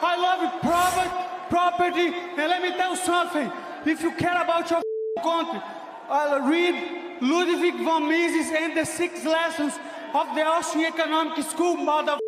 I love property. And let me tell you something. If you care about your country, read Ludwig von Mises and the 6 lessons of the Austrian Economic School, motherfuckers.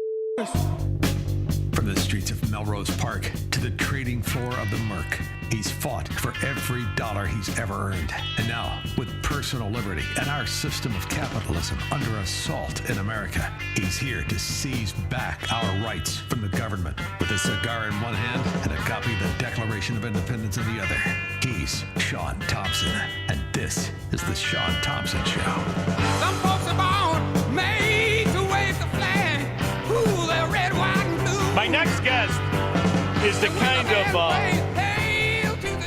From the streets of Melrose Park to the trading floor of the Merc, he's fought for every dollar he's ever earned. And now, with personal liberty and our system of capitalism under assault in America, he's here to seize back our rights from the government. With a cigar in one hand and a copy of the Declaration of Independence in the other, he's Shaun Thompson. And this is the Shaun Thompson Show. Some folks are born made to wave the flag. Ooh, they're red, white, and blue. My next guest is the kind of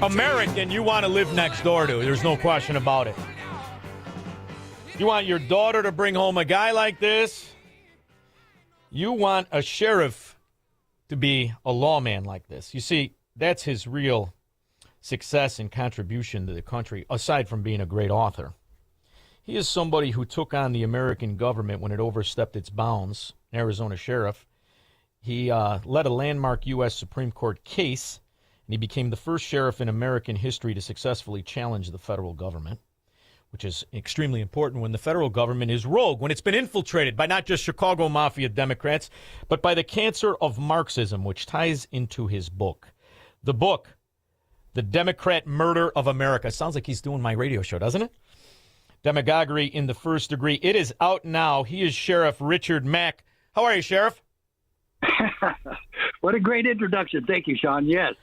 American you want to live next door to. There's no question about it. You want your daughter to bring home a guy like this. You want a sheriff to be a lawman like this. You see, that's his real success and contribution to the country, aside from being a great author. He is somebody who took on the American government when it overstepped its bounds, an Arizona sheriff. He led a landmark U.S. Supreme Court case, and he became the first sheriff in American history to successfully challenge the federal government, which is extremely important when the federal government is rogue, when it's been infiltrated by not just Chicago Mafia Democrats, but by the cancer of Marxism, which ties into his book. The book, The Democrat Murder of America. Sounds like he's doing my radio show, doesn't it? Demagoguery in the First Degree. It is out now. He is Sheriff Richard Mack. How are you, Sheriff? What a great introduction. Thank you, Shaun. Yes.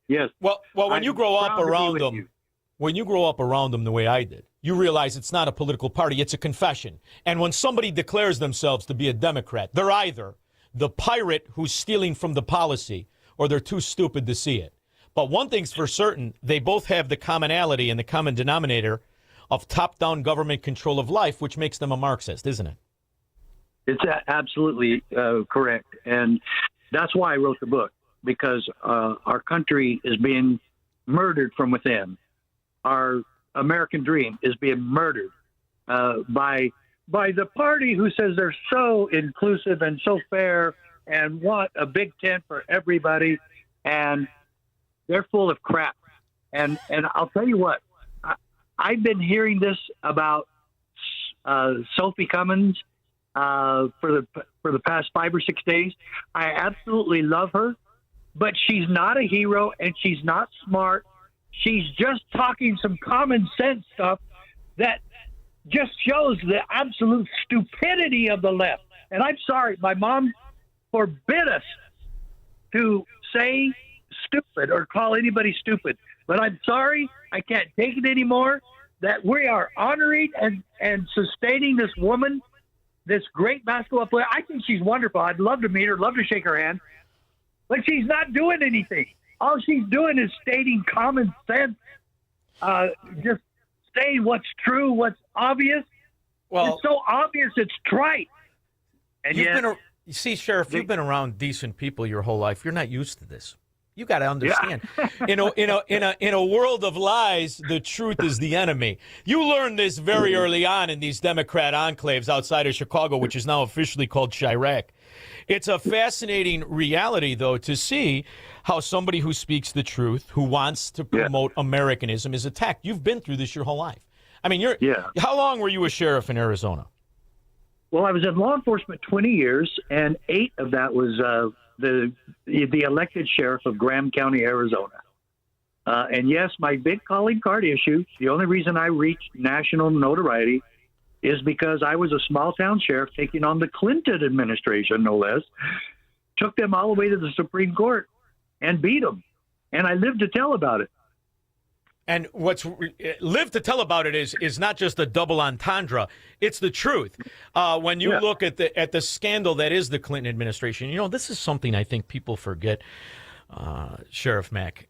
Yes. Well, when you grow up around them, when you grow up around them the way I did, you realize it's not a political party, it's a confession. And when somebody declares themselves to be a Democrat, they're either the pirate who's stealing from the policy or they're too stupid to see it. But one thing's for certain, they both have the commonality and the common denominator of top-down government control of life, which makes them a Marxist, isn't it? It's absolutely correct. And that's why I wrote the book, because our country is being murdered from within. Our American dream is being murdered by the party who says they're so inclusive and so fair and want a big tent for everybody. And they're full of crap. And I'll tell you what, I've been hearing this about Sophie Cummins for the past 5 or 6 days. I absolutely love her, but she's not a hero and she's not smart. She's just talking some common sense stuff that just shows the absolute stupidity of the left. And I'm sorry, my mom forbid us to say stupid or call anybody stupid. But I'm sorry, I can't take it anymore that we are honoring and sustaining this woman, this great basketball player. I think she's wonderful. I'd love to meet her, love to shake her hand. But she's not doing anything. All she's doing is stating common sense, just saying what's true, what's obvious. Well, it's so obvious it's trite. And you see, Sheriff, you've been around decent people your whole life. You're not used to this. You got to understand. Yeah. In a world of lies, the truth is the enemy. You learned this very early on in these Democrat enclaves outside of Chicago, which is now officially called Chirac. It's a fascinating reality, though, to see how somebody who speaks the truth, who wants to promote Americanism, is attacked. You've been through this your whole life. I mean, how long were you a sheriff in Arizona? Well, I was in law enforcement 20 years, and 8 of that was the elected sheriff of Graham County, Arizona. And yes, my big calling card issue, the only reason I reached national notoriety is because I was a small town sheriff taking on the Clinton administration, no less, took them all the way to the Supreme Court and beat them. And I lived to tell about it. And what's live to tell about it is not just a double entendre. It's the truth. When you look at the scandal that is the Clinton administration, you know, this is something I think people forget, Sheriff Mack,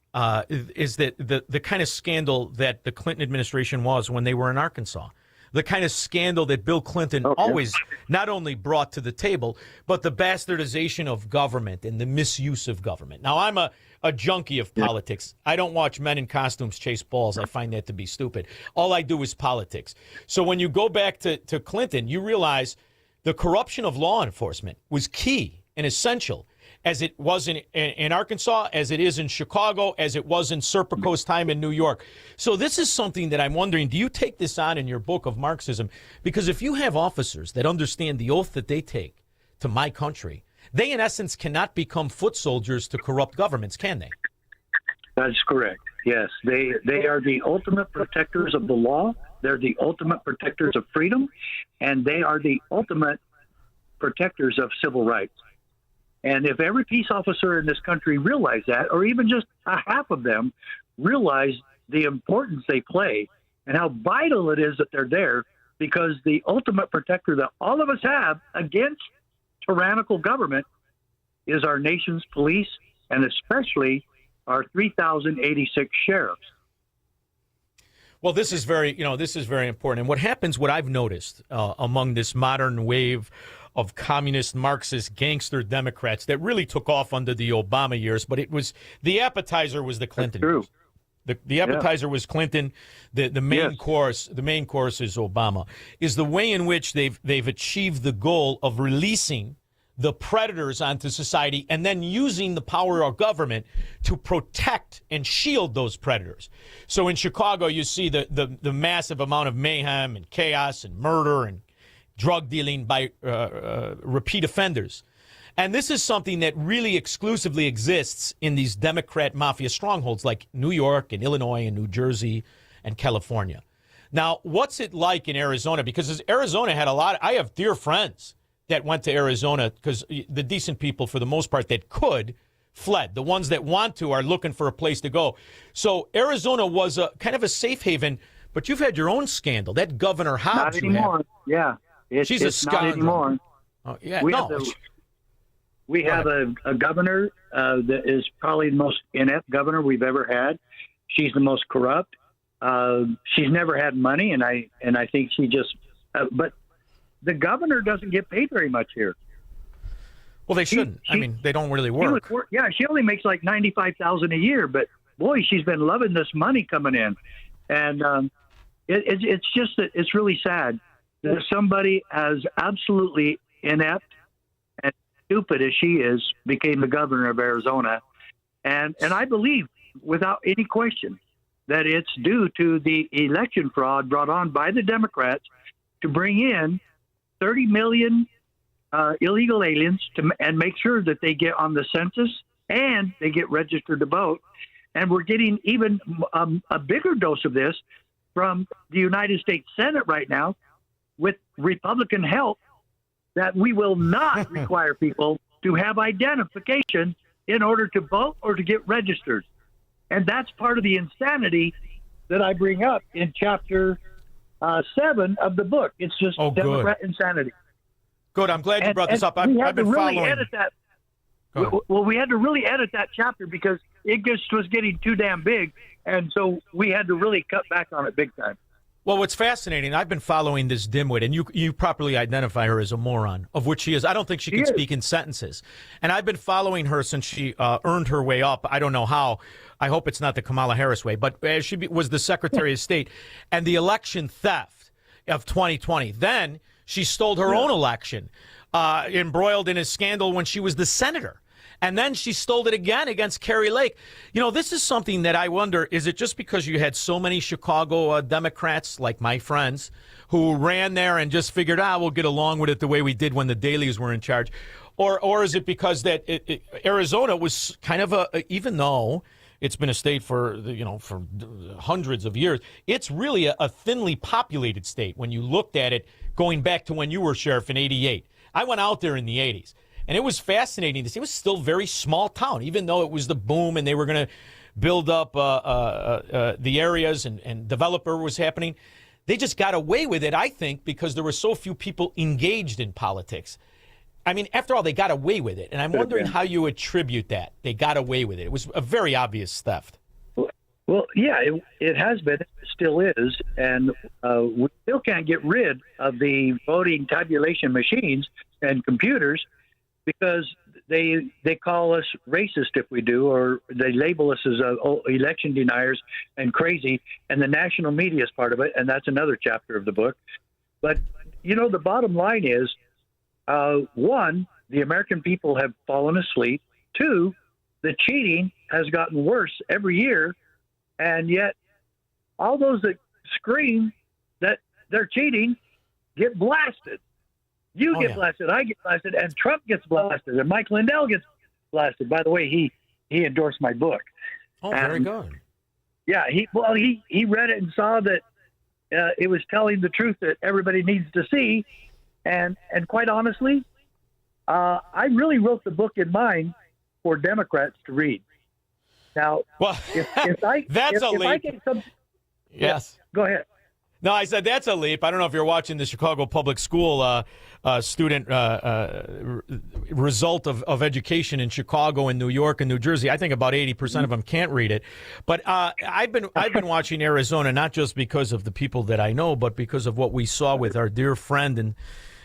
is that the kind of scandal that the Clinton administration was when they were in Arkansas. The kind of scandal that Bill Clinton always not only brought to the table, but the bastardization of government and the misuse of government. Now, I'm a junkie of politics. I don't watch men in costumes chase balls. I find that to be stupid. All I do is politics. So when you go back to Clinton, you realize the corruption of law enforcement was key and essential. as it was in Arkansas, as it is in Chicago, as it was in Serpico's time in New York. So this is something that I'm wondering, do you take this on in your book of Marxism? Because if you have officers that understand the oath that they take to my country, they in essence cannot become foot soldiers to corrupt governments, can they? That's correct. Yes, they are the ultimate protectors of the law. They're the ultimate protectors of freedom, and they are the ultimate protectors of civil rights. And if every peace officer in this country realized that, or even just a half of them realize the importance they play and how vital it is that they're there, because the ultimate protector that all of us have against tyrannical government is our nation's police, and especially our 3,086 sheriffs. Well, this is very important. And what I've noticed among this modern wave of communist, Marxist, gangster Democrats that really took off under the Obama years, but the appetizer was the Clinton years. The appetizer was Clinton. The main course is Obama. Is the way in which they've achieved the goal of releasing the predators onto society and then using the power of government to protect and shield those predators. So in Chicago, you see the massive amount of mayhem and chaos and murder and drug dealing by repeat offenders. And this is something that really exclusively exists in these Democrat mafia strongholds like New York and Illinois and New Jersey and California. Now, what's it like in Arizona? Because Arizona had I have dear friends that went to Arizona, because the decent people, for the most part, that could, fled. The ones that want to are looking for a place to go. So Arizona was a kind of a safe haven, but you've had your own scandal. That Governor Hobbs. Not anymore. Yeah. She's a scoundrel. Not anymore. Oh, yeah. We have a governor that is probably the most inept governor we've ever had. She's the most corrupt. She's never had money, and I think she just but the governor doesn't get paid very much here. Well, they shouldn't. They don't really work. She only makes like $95,000 a year, but boy, she's been loving this money coming in, and it's just that it's really sad that somebody as absolutely inept and stupid as she is became the governor of Arizona, and I believe without any question that it's due to the election fraud brought on by the Democrats to bring in 30 million illegal aliens and make sure that they get on the census and they get registered to vote. And we're getting even a bigger dose of this from the United States Senate right now with Republican help, that we will not require people to have identification in order to vote or to get registered. And that's part of the insanity that I bring up in chapter 7 of the book. It's just Democrat insanity. Good. I'm glad you brought this up. I've been following. Edit that. Well, we had to really edit that chapter because it just was getting too damn big, and so we had to really cut back on it big time. Well, what's fascinating, I've been following this dimwit, and you properly identify her as a moron, of which she is. I don't think she can speak in sentences. And I've been following her since she earned her way up. I don't know how. I hope it's not the Kamala Harris way, but as she was the Secretary of State and the election theft of 2020. Then she stole her own election, embroiled in a scandal when she was the senator. And then she stole it again against Kari Lake. You know, this is something that I wonder, is it just because you had so many Chicago Democrats, like my friends, who ran there and just figured, we'll get along with it the way we did when the Dailies were in charge? Or is it because that Arizona was kind of even though it's been a state for hundreds of years, it's really a thinly populated state when you looked at it going back to when you were sheriff in 88. I went out there in the 80s. And it was fascinating to see. It was still a very small town, even though it was the boom and they were going to build up the areas and developer was happening. They just got away with it, I think, because there were so few people engaged in politics. I mean, after all, they got away with it. And I'm wondering how you attribute that. They got away with it. It was a very obvious theft. Well, yeah, it has been. It still is. And we still can't get rid of the voting tabulation machines and computers, because they call us racist if we do, or they label us as election deniers and crazy, and the national media is part of it, and that's another chapter of the book. But, the bottom line is, one, the American people have fallen asleep Two, the cheating has gotten worse every year, and yet all those that scream that they're cheating get blasted. You get blasted, I get blasted, and Trump gets blasted, and Mike Lindell gets blasted. By the way, he endorsed my book. Oh, very good. Yeah, he read it and saw that it was telling the truth that everybody needs to see, and quite honestly, I really wrote the book in mind for Democrats to read. Now, well, if I that's a leap. Yes. Go ahead. No, I said that's a leap. I don't know if you're watching the Chicago Public School student result of education in Chicago and New York and New Jersey. I think about 80% of them can't read it. But I've been watching Arizona not just because of the people that I know, but because of what we saw with our dear friend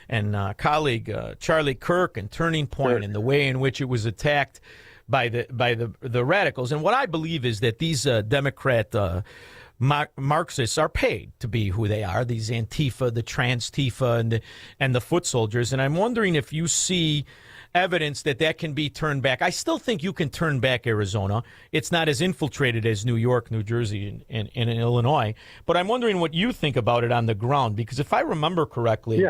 and colleague Charlie Kirk and Turning Point and the way in which it was attacked by the radicals. And what I believe is that these Democrat Marxists are paid to be who they are, these Antifa, the Trans-Tifa, and the foot soldiers. And I'm wondering if you see evidence that can be turned back. I still think you can turn back Arizona. It's not as infiltrated as New York, New Jersey, and Illinois. But I'm wondering what you think about it on the ground, because if I remember correctly,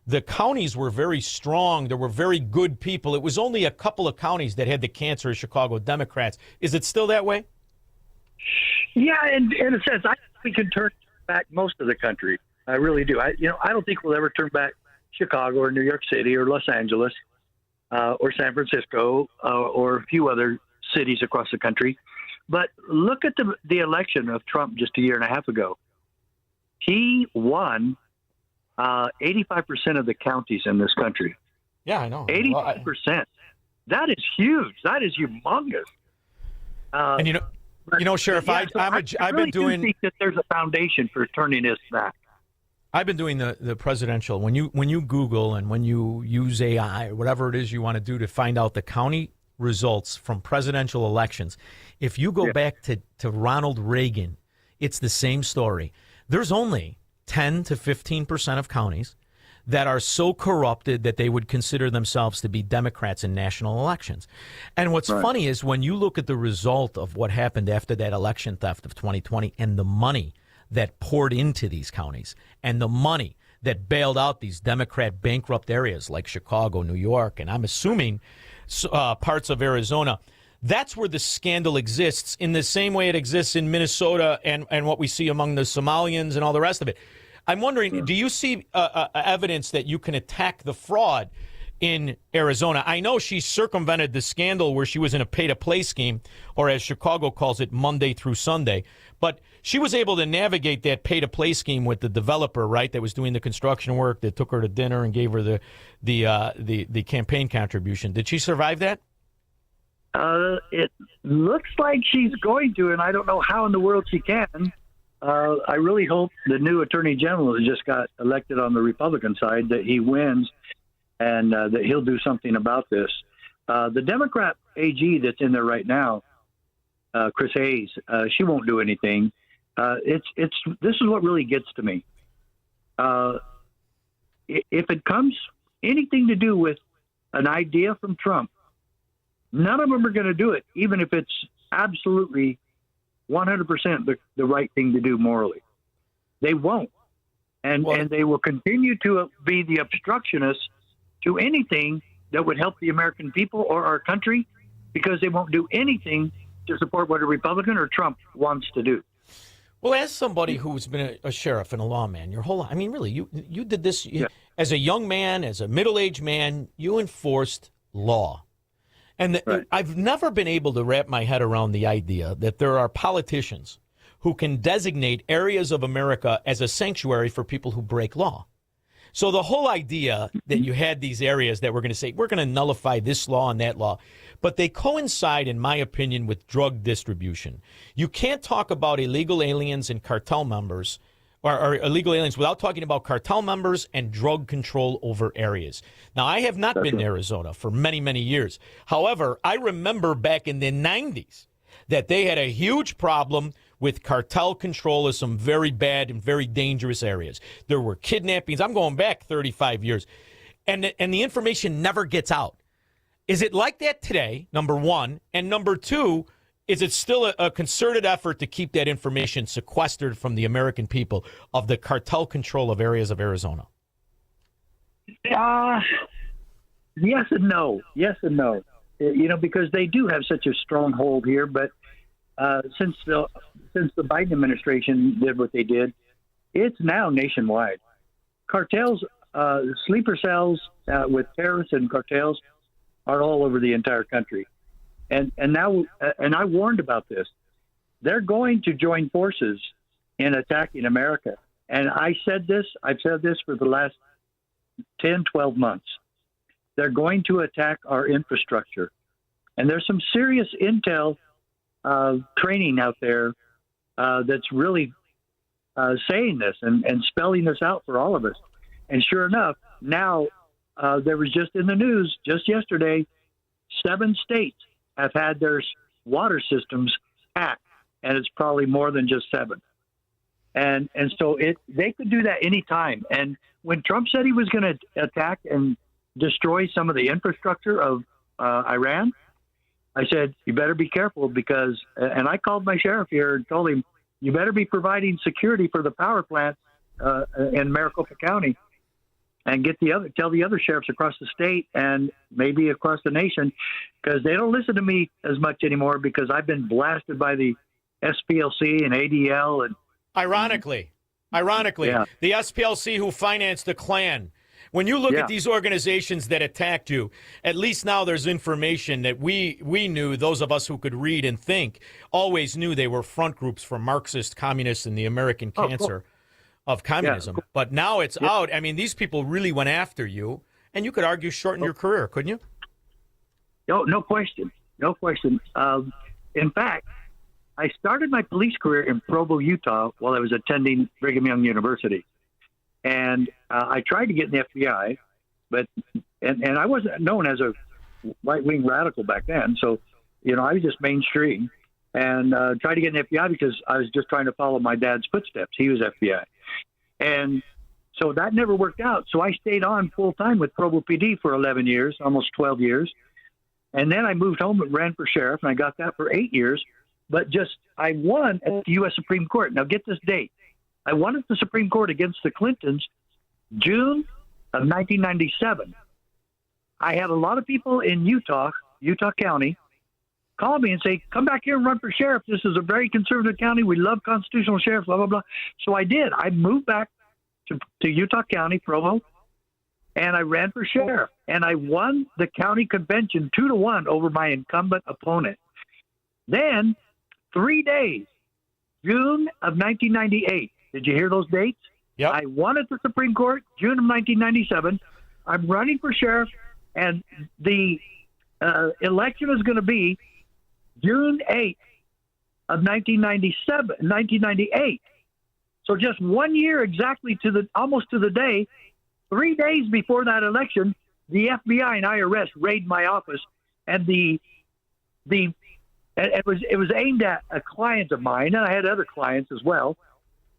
the counties were very strong. There were very good people. It was only a couple of counties that had the cancer of Chicago Democrats. Is it still that way? Yeah, in a sense, I think we can turn back most of the country. I really do. I don't think we'll ever turn back Chicago or New York City or Los Angeles or San Francisco or a few other cities across the country. But look at the election of Trump just a year and a half ago. He won 85% of the counties in this country. Yeah, I know. 85%. That is huge. That is humongous. And Sheriff, I've been doing. Think that there's a foundation for turning this back. I've been doing the presidential. When you Google and when you use AI or whatever it is you want to do to find out the county results from presidential elections, if you go back to Ronald Reagan, it's the same story. There's only 10 to 15% of counties that are so corrupted that they would consider themselves to be Democrats in national elections. And what's funny is when you look at the result of what happened after that election theft of 2020 and the money that poured into these counties and the money that bailed out these Democrat bankrupt areas like Chicago, New York, and I'm assuming parts of Arizona, that's where the scandal exists in the same way it exists in Minnesota and what we see among the Somalians and all the rest of it. I'm wondering, do you see evidence that you can attack the fraud in Arizona? I know she circumvented the scandal where she was in a pay-to-play scheme, or as Chicago calls it, Monday through Sunday. But she was able to navigate that pay-to-play scheme with the developer, right, that was doing the construction work, that took her to dinner and gave her the campaign contribution. Did she survive that? It looks like she's going to, and I don't know how in the world she can. I really hope the new attorney general that just got elected on the Republican side, that he wins and that he'll do something about this. The Democrat AG that's in there right now, Chris Hayes, she won't do anything. This is what really gets to me. If it comes anything to do with an idea from Trump, none of them are going to do it, even if it's absolutely 100% the right thing to do morally. They won't. And they will continue to be the obstructionists to anything that would help the American people or our country, because they won't do anything to support what a Republican or Trump wants to do. Well, as somebody who's been a sheriff and a lawman your whole life, I mean, really, you did this as a young man, as a middle-aged man, you enforced law. And I've never been able to wrap my head around the idea that there are politicians who can designate areas of America as a sanctuary for people who break law. So the whole idea that you had these areas that we're going to say, we're going to nullify this law and that law, but they coincide, in my opinion, with drug distribution. You can't talk about illegal aliens and cartel members or illegal aliens without talking about cartel members and drug control over areas. Now, I have not been to Arizona for many, many years. However, I remember back in the 90s that they had a huge problem with cartel control of some very bad and very dangerous areas. There were kidnappings. I'm going back 35 years. And the information never gets out. Is it like that today, number one? And number two, is it still a concerted effort to keep that information sequestered from the American people of the cartel control of areas of Arizona? Yes and no. Yes and no. Because they do have such a strong hold here. But since the Biden administration did what they did, it's now nationwide. Cartels, sleeper cells with terrorists and cartels are all over the entire country. And now, and I warned about this. They're going to join forces in attacking America. And I've said this for the last 10, 12 months. They're going to attack our infrastructure. And there's some serious intel training out there that's really saying this and spelling this out for all of us. And sure enough, now there was just in the news just yesterday, 7 states have had their water systems hacked, and it's probably more than just 7. And so they could do that anytime. And when Trump said he was going to attack and destroy some of the infrastructure of Iran, I said, you better be careful because, and I called my sheriff here and told him, you better be providing security for the power plant in Maricopa County, and tell the other sheriffs across the state and maybe across the nation, because they don't listen to me as much anymore because I've been blasted by the SPLC and ADL. And Ironically, yeah. The SPLC who financed the Klan. When you look at these organizations that attacked you, at least now there's information that we knew, those of us who could read and think, always knew they were front groups for Marxist, communists, and the American cancer of communism. But now it's out. I mean, these people really went after you, and you could argue shortened your career, couldn't you? No question. No question. In fact, I started my police career in Provo, Utah, while I was attending Brigham Young University. And I tried to get in the FBI, but I wasn't known as a right-wing radical back then. So, I was just mainstream and tried to get in the FBI because I was just trying to follow my dad's footsteps. He was FBI. And so that never worked out. So I stayed on full-time with Provo PD for 11 years, almost 12 years. And then I moved home and ran for sheriff, and I got that for 8 years. But I won at the U.S. Supreme Court. Now, get this date. I won at the Supreme Court against the Clintons June of 1997. I had a lot of people in Utah County, call me and say, come back here and run for sheriff. This is a very conservative county. We love constitutional sheriffs, blah, blah, blah. So I did. I moved back to Utah County, Provo, and I ran for sheriff. And I won the county convention 2-1 over my incumbent opponent. Then 3 days, June of 1998. Did you hear those dates? Yep. I won at the Supreme Court, June of 1997. I'm running for sheriff, and the election is going to be June 8th of 1998. So just 1 year exactly almost to the day, 3 days before that election, the FBI and IRS raided my office, and it was aimed at a client of mine, and I had other clients as well.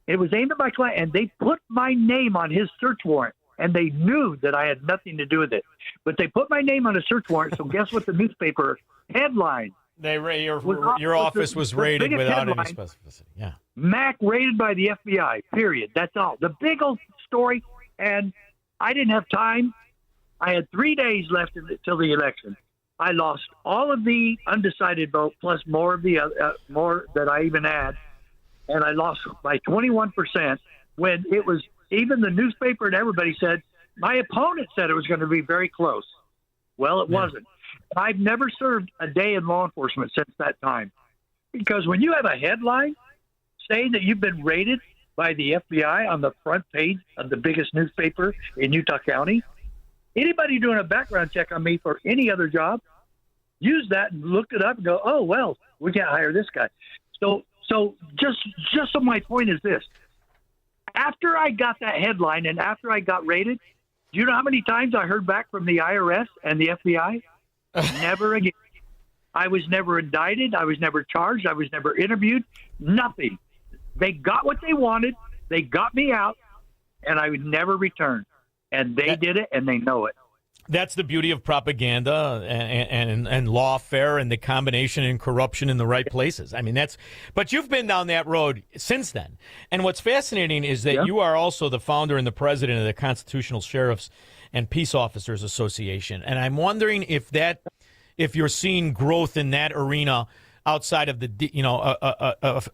It was aimed at my client, and they put my name on his search warrant, and they knew that I had nothing to do with it. But they put my name on a search warrant, so guess what the newspaper headline? Your office was raided without any specificity. Yeah. Mack raided by the FBI, period. That's all. The big old story, and I didn't have time. I had 3 days left until the election. I lost all of the undecided vote, plus more of the more that I even had, and I lost by 21%. When it was even the newspaper and everybody said my opponent said it was going to be very close. Well, it wasn't. I've never served a day in law enforcement since that time, because when you have a headline saying that you've been raided by the FBI on the front page of the biggest newspaper in Utah County, anybody doing a background check on me for any other job, use that and look it up and go, oh, well, we can't hire this guy. So just so my point is this. After I got that headline and after I got raided, do you know how many times I heard back from the IRS and the FBI? Never again. I was never indicted. I was never charged. I was never interviewed. Nothing. They got what they wanted. They got me out, and I would never return. And they did it, and they know it. That's the beauty of propaganda and lawfare and the combination and corruption in the right places. I mean, but you've been down that road since then. And what's fascinating is that you are also the founder and the president of the Constitutional Sheriffs and Peace Officers Association. And I'm wondering if you're seeing growth in that arena outside of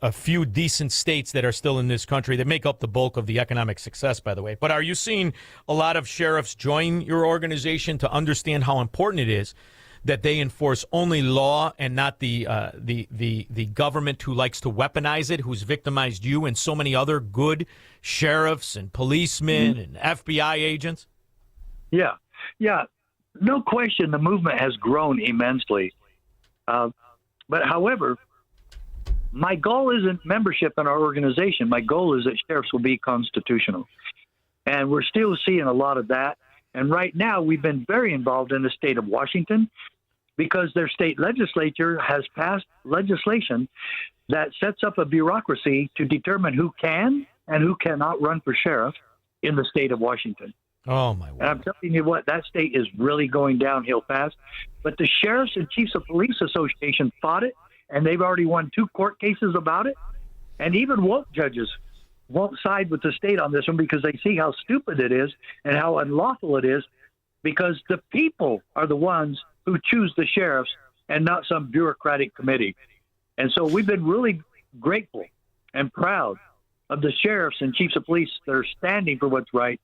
a few decent states that are still in this country that make up the bulk of the economic success, by the way. But are you seeing a lot of sheriffs join your organization to understand how important it is that they enforce only law and not the government who likes to weaponize it, who's victimized you and so many other good sheriffs and policemen and FBI agents? Yeah. No question, the movement has grown immensely. But however, my goal isn't membership in our organization. My goal is that sheriffs will be constitutional. And we're still seeing a lot of that. And right now, we've been very involved in the state of Washington because their state legislature has passed legislation that sets up a bureaucracy to determine who can and who cannot run for sheriff in the state of Washington. Oh, my word. And I'm telling you what, that state is really going downhill fast. But the Sheriffs and Chiefs of Police Association fought it, and they've already won 2 court cases about it. And even woke judges won't side with the state on this one because they see how stupid it is and how unlawful it is, because the people are the ones who choose the sheriffs and not some bureaucratic committee. And so we've been really grateful and proud of the sheriffs and chiefs of police that are standing for what's right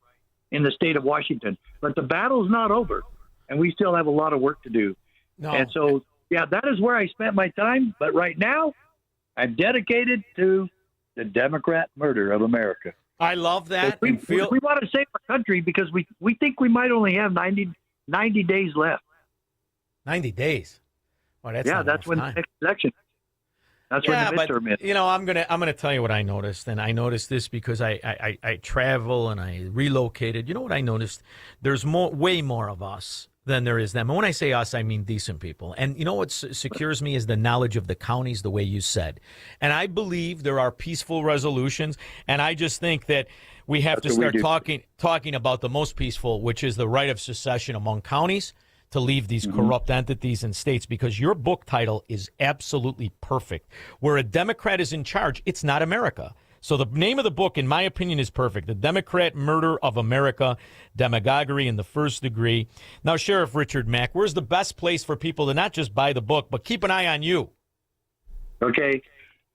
in the state of Washington. But the battle's not over, and we still have a lot of work to do. No. And so, that is where I spent my time. But right now, I'm dedicated to the Democrat murder of America. I love that. We want to save our country because we think we might only have 90 days left. 90 days? Well, that's when the next election. That's when the midterm is. I'm gonna tell you what I noticed, and I noticed this because I travel and I relocated. You know what I noticed? There's way more of us than there is them. And when I say us, I mean decent people. And you know what secures me is the knowledge of the counties, the way you said. And I believe there are peaceful resolutions, and I just think that we have to start talking about the most peaceful, which is the right of secession among counties, to leave these corrupt entities in states, because your book title is absolutely perfect. Where a Democrat is in charge, it's not America. So the name of the book, in my opinion, is perfect. The Democrat Murder of America, Demagoguery in the First Degree. Now, Sheriff Richard Mack, where's the best place for people to not just buy the book, but keep an eye on you? Okay.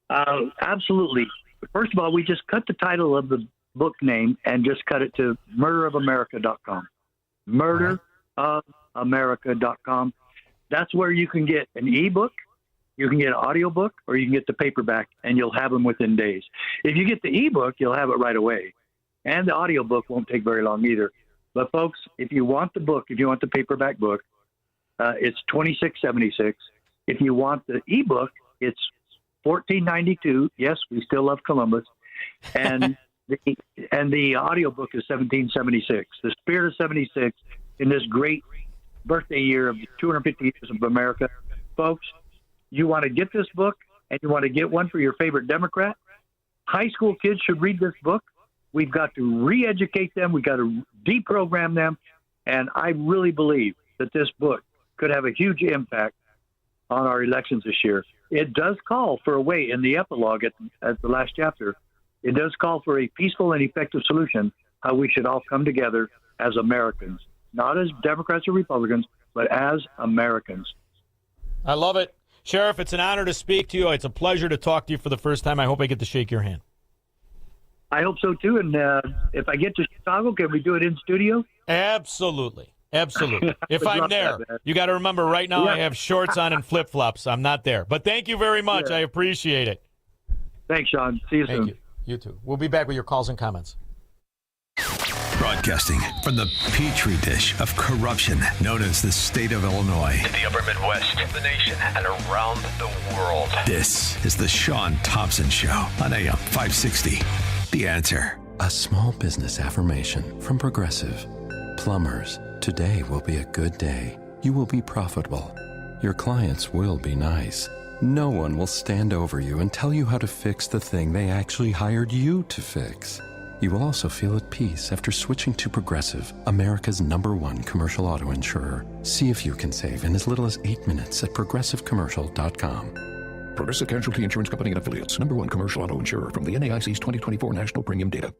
Absolutely. First of all, we just cut the title of the book name and just cut it to murderofamerica.com. Murderofamerica.com. That's where you can get an ebook, you can get an audiobook, or you can get the paperback, and you'll have them within days. If you get the ebook, you'll have it right away. And the audiobook won't take very long either. But folks, if you want the book, if you want the paperback book, it's $26.76. If you want the ebook, it's $14.92. Yes, we still love Columbus. And the audiobook is $17.76. The spirit of 76 in this great birthday year of 250 years of America. Folks, you want to get this book, and you want to get one for your favorite Democrat. High school kids should read this book. We've got to re-educate them. We've got to deprogram them. And I really believe that this book could have a huge impact on our elections this year. It does call for a way in the epilogue at the last chapter. It does call for a peaceful and effective solution, how we should all come together as Americans, not as Democrats or Republicans, but as Americans. I love it. Sheriff, it's an honor to speak to you. It's a pleasure to talk to you for the first time. I hope I get to shake your hand. I hope so, too. And if I get to Chicago, can we do it in studio? Absolutely. Absolutely. If I'm there, you got to remember right now I have shorts on and flip-flops. I'm not there. But thank you very much. I appreciate it. Thanks, Shaun. See you soon. Thank you. You too. We'll be back with your calls and comments. Broadcasting from the petri dish of corruption known as the state of Illinois. In the upper Midwest, the nation, and around the world. This is the Shaun Thompson Show on AM 560. The Answer. A small business affirmation from Progressive. Plumbers, today will be a good day. You will be profitable. Your clients will be nice. No one will stand over you and tell you how to fix the thing they actually hired you to fix. You will also feel at peace after switching to Progressive, America's #1 commercial auto insurer. See if you can save in as little as 8 minutes at progressivecommercial.com. Progressive Casualty Insurance Company and Affiliates. #1 commercial auto insurer from the NAIC's 2024 National Premium Data.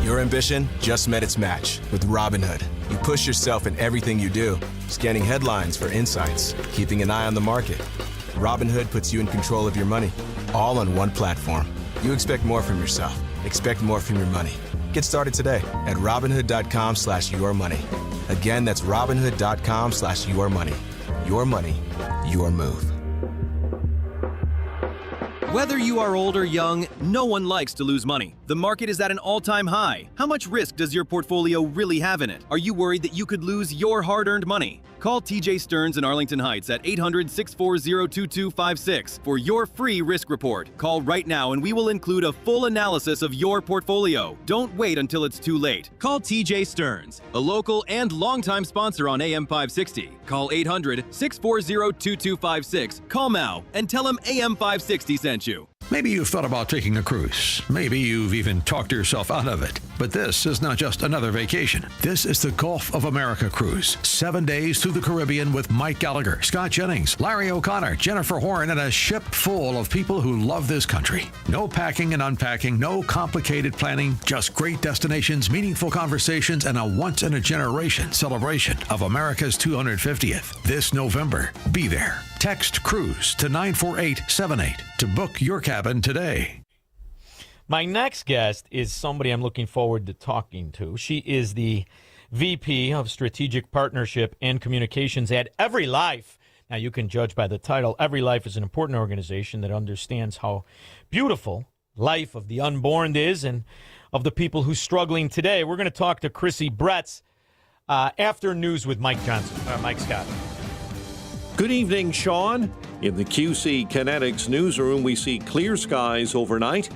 Your ambition just met its match with Robinhood. You push yourself in everything you do, scanning headlines for insights, keeping an eye on the market. Robinhood puts you in control of your money, all on one platform. You expect more from yourself. Expect more from your money. Get started today at Robinhood.com/yourmoney. Again, that's Robinhood.com/yourmoney. Your money, your move. Whether you are old or young, no one likes to lose money. The market is at an all-time high. How much risk does your portfolio really have in it? Are you worried that you could lose your hard-earned money? Call TJ Stearns in Arlington Heights at 800-640-2256 for your free risk report. Call right now and we will include a full analysis of your portfolio. Don't wait until it's too late. Call TJ Stearns, a local and longtime sponsor on AM 560. Call 800-640-2256. Call now and tell him AM 560 sent you. Maybe you've thought about taking a cruise. Maybe you've even talked yourself out of it. But this is not just another vacation. This is the Gulf of America cruise. 7 days through the Caribbean with Mike Gallagher, Scott Jennings, Larry O'Connor, Jennifer Horn, and a ship full of people who love this country. No packing and unpacking, no complicated planning, just great destinations, meaningful conversations, and a once-in-a-generation celebration of America's 250th. This November, be there. Text CRUISE to 94878 to book your cabin today. My next guest is somebody I'm looking forward to talking to. She is the VP of Strategic Partnership and Communications at Every Life. Now, you can judge by the title. Every Life is an important organization that understands how beautiful life of the unborn is and of the people who are struggling today. We're going to talk to Chrissy Bretz after news with Mike Scott. Good evening, Shaun. In the QC Kinetics newsroom, we see clear skies overnight.